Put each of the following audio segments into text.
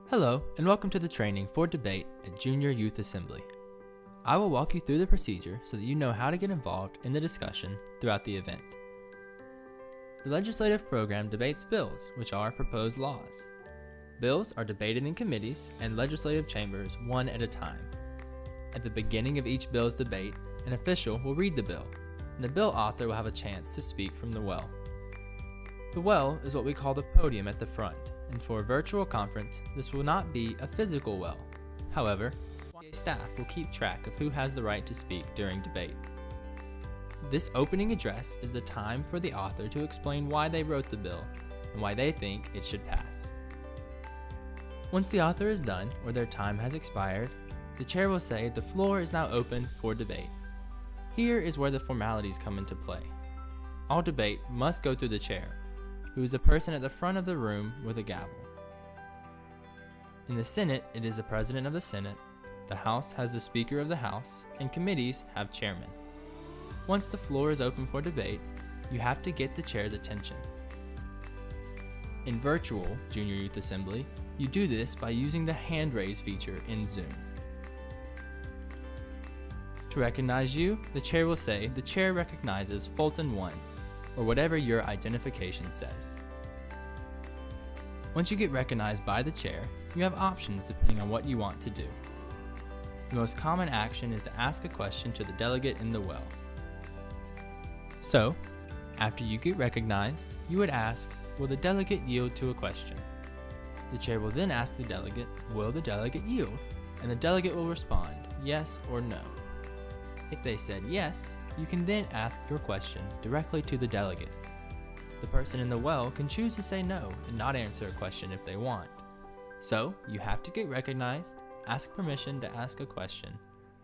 Hello, and welcome to the training for debate at Junior Youth Assembly. I will walk you through the procedure so that you know how to get involved in the discussion throughout the event. The legislative program debates bills, which are proposed laws. Bills are debated in committees and legislative chambers one at a time. At the beginning of each bill's debate, an official will read the bill, and the bill author will have a chance to speak from the well. The well is what we call the podium at the front, and for a virtual conference, this will not be a physical well. However, staff will keep track of who has the right to speak during debate. This opening address is the time for the author to explain why they wrote the bill and why they think it should pass. Once the author is done or their time has expired, the chair will say the floor is now open for debate. Here is where the formalities come into play. All debate must go through the chair, who is the person at the front of the room with a gavel. In the Senate, it is the President of the Senate, the House has the Speaker of the House, and committees have chairmen. Once the floor is open for debate, you have to get the chair's attention. In virtual Junior Youth Assembly, you do this by using the hand raise feature in Zoom. To recognize you, the chair will say, "The chair recognizes Fulton 1, or whatever your identification says. Once you get recognized by the chair, you have options depending on what you want to do. The most common action is to ask a question to the delegate in the well. So, after you get recognized, you would ask, "Will the delegate yield to a question?" The chair will then ask the delegate, "Will the delegate yield?" And the delegate will respond, "Yes" or "No." If they said yes, you can then ask your question directly to the delegate. The person in the well can choose to say no and not answer a question if they want. So, you have to get recognized, ask permission to ask a question,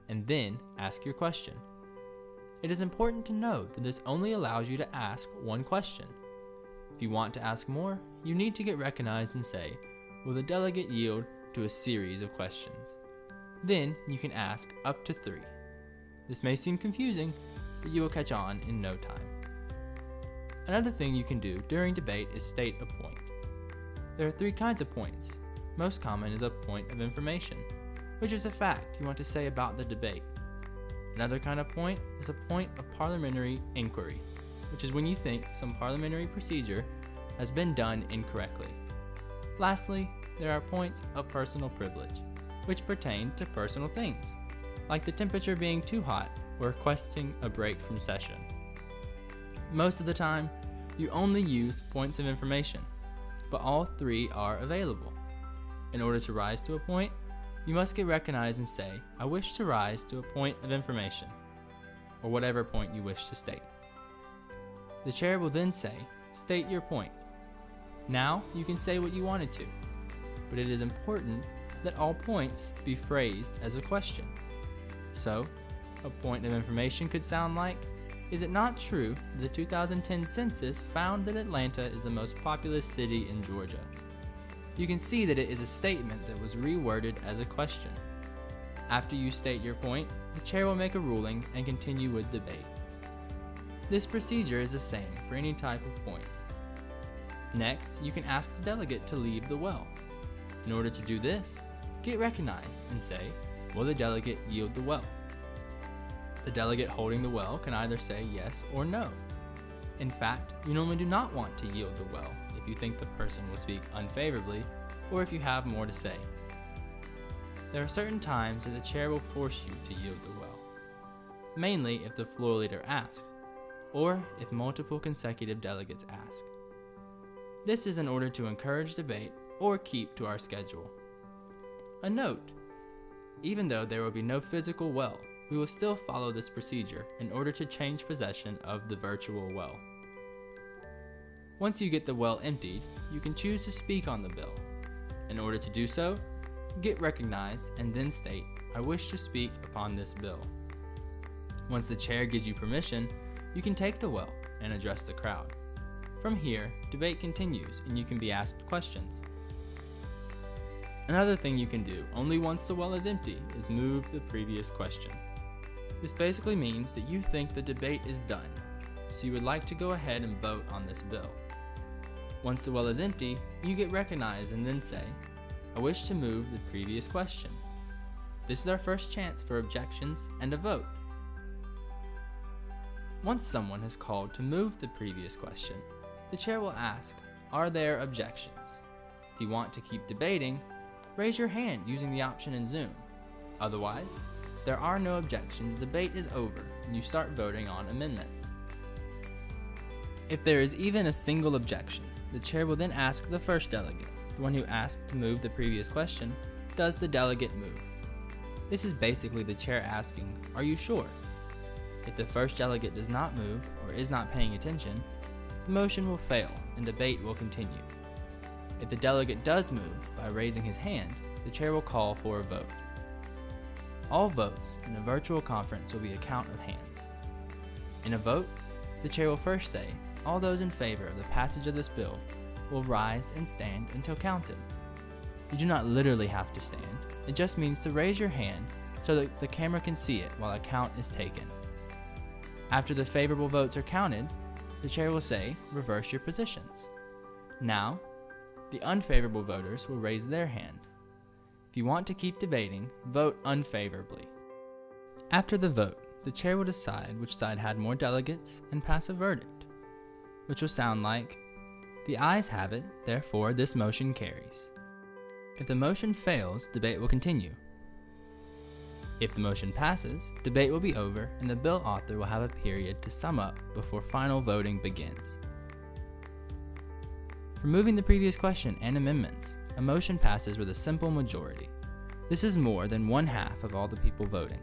and then ask your question. It is important to note that this only allows you to ask one question. If you want to ask more, you need to get recognized and say, "Will the delegate yield to a series of questions?" Then you can ask up to 3. This may seem confusing, but you will catch on in no time. Another thing you can do during debate is state a point. There are 3 kinds of points. Most common is a point of information, which is a fact you want to say about the debate. Another kind of point is a point of parliamentary inquiry, which is when you think some parliamentary procedure has been done incorrectly. Lastly, there are points of personal privilege, which pertain to personal things, like the temperature being too hot or requesting a break from session. Most of the time, you only use points of information, but all 3 are available. In order to rise to a point, you must get recognized and say, "I wish to rise to a point of information," or whatever point you wish to state. The chair will then say, "State your point." Now you can say what you wanted to, but it is important that all points be phrased as a question. So, a point of information could sound like, "Is it not true that the 2010 census found that Atlanta is the most populous city in Georgia?" You can see that it is a statement that was reworded as a question. After you state your point, the chair will make a ruling and continue with debate. This procedure is the same for any type of point. Next, you can ask the delegate to leave the well. In order to do this, get recognized and say, "Will the delegate yield the well?" The delegate holding the well can either say yes or no. In fact, you normally do not want to yield the well if you think the person will speak unfavorably or if you have more to say. There are certain times that the chair will force you to yield the well, mainly if the floor leader asks, or if multiple consecutive delegates ask. This is in order to encourage debate or keep to our schedule. A note: even though there will be no physical well, we will still follow this procedure in order to change possession of the virtual well. Once you get the well emptied, you can choose to speak on the bill. In order to do so, get recognized and then state, "I wish to speak upon this bill." Once the chair gives you permission, you can take the well and address the crowd. From here, debate continues and you can be asked questions. Another thing you can do, only once the well is empty, is move the previous question. This basically means that you think the debate is done, so you would like to go ahead and vote on this bill. Once the well is empty, you get recognized and then say, I wish to move the previous question. This is our first chance for objections and a vote. Once someone has called to move the previous question, the chair will ask, are there objections? If you want to keep debating, raise your hand using the option in Zoom. Otherwise, there are no objections, debate is over, and you start voting on amendments. If there is even a single objection, the chair will then ask the first delegate, the one who asked to move the previous question, does the delegate move? This is basically the chair asking, are you sure? If the first delegate does not move or is not paying attention, the motion will fail and debate will continue. If the delegate does move by raising his hand, the chair will call for a vote. All votes in a virtual conference will be a count of hands. In a vote, the chair will first say, all those in favor of the passage of this bill will rise and stand until counted. You do not literally have to stand, it just means to raise your hand so that the camera can see it while a count is taken. After the favorable votes are counted, the chair will say, reverse your positions. Now, the unfavorable voters will raise their hand. If you want to keep debating, vote unfavorably. After the vote, the chair will decide which side had more delegates and pass a verdict, which will sound like, the ayes have it, therefore this motion carries. If the motion fails, debate will continue. If the motion passes, debate will be over and the bill author will have a period to sum up before final voting begins. For moving the previous question and amendments, a motion passes with a simple majority. This is more than 1/2 of all the people voting.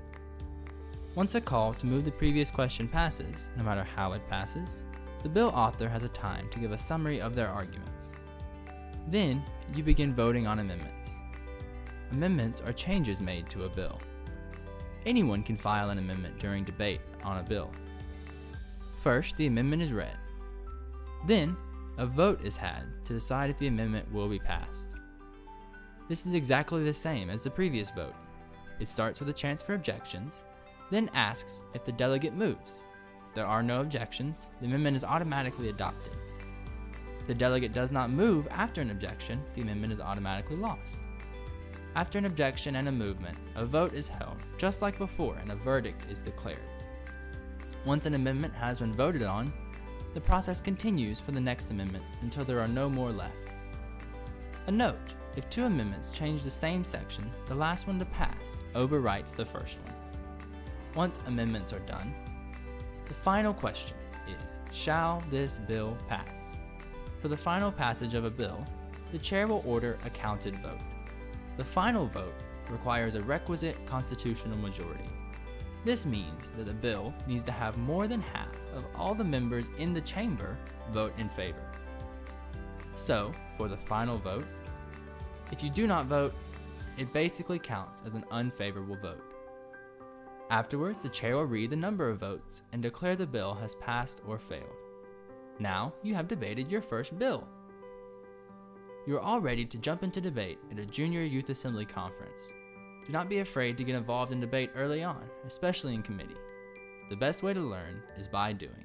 Once a call to move the previous question passes, no matter how it passes, the bill author has a time to give a summary of their arguments. Then, you begin voting on amendments. Amendments are changes made to a bill. Anyone can file an amendment during debate on a bill. First, the amendment is read. Then, a vote is had to decide if the amendment will be passed. This is exactly the same as the previous vote. It starts with a chance for objections, then asks if the delegate moves. If there are no objections, the amendment is automatically adopted. If the delegate does not move after an objection, the amendment is automatically lost. After an objection and a movement, a vote is held, just like before, and a verdict is declared. Once an amendment has been voted on, the process continues for the next amendment until there are no more left. A note, if two amendments change the same section, the last one to pass overwrites the first one. Once amendments are done, the final question is, shall this bill pass? For the final passage of a bill, the chair will order a counted vote. The final vote requires a requisite constitutional majority. This means that the bill needs to have more than half of all the members in the chamber vote in favor. So, for the final vote, if you do not vote, it basically counts as an unfavorable vote. Afterwards, the chair will read the number of votes and declare the bill has passed or failed. Now, you have debated your first bill. You are all ready to jump into debate at a Junior Youth Assembly conference. Do not be afraid to get involved in debate early on, especially in committee. The best way to learn is by doing.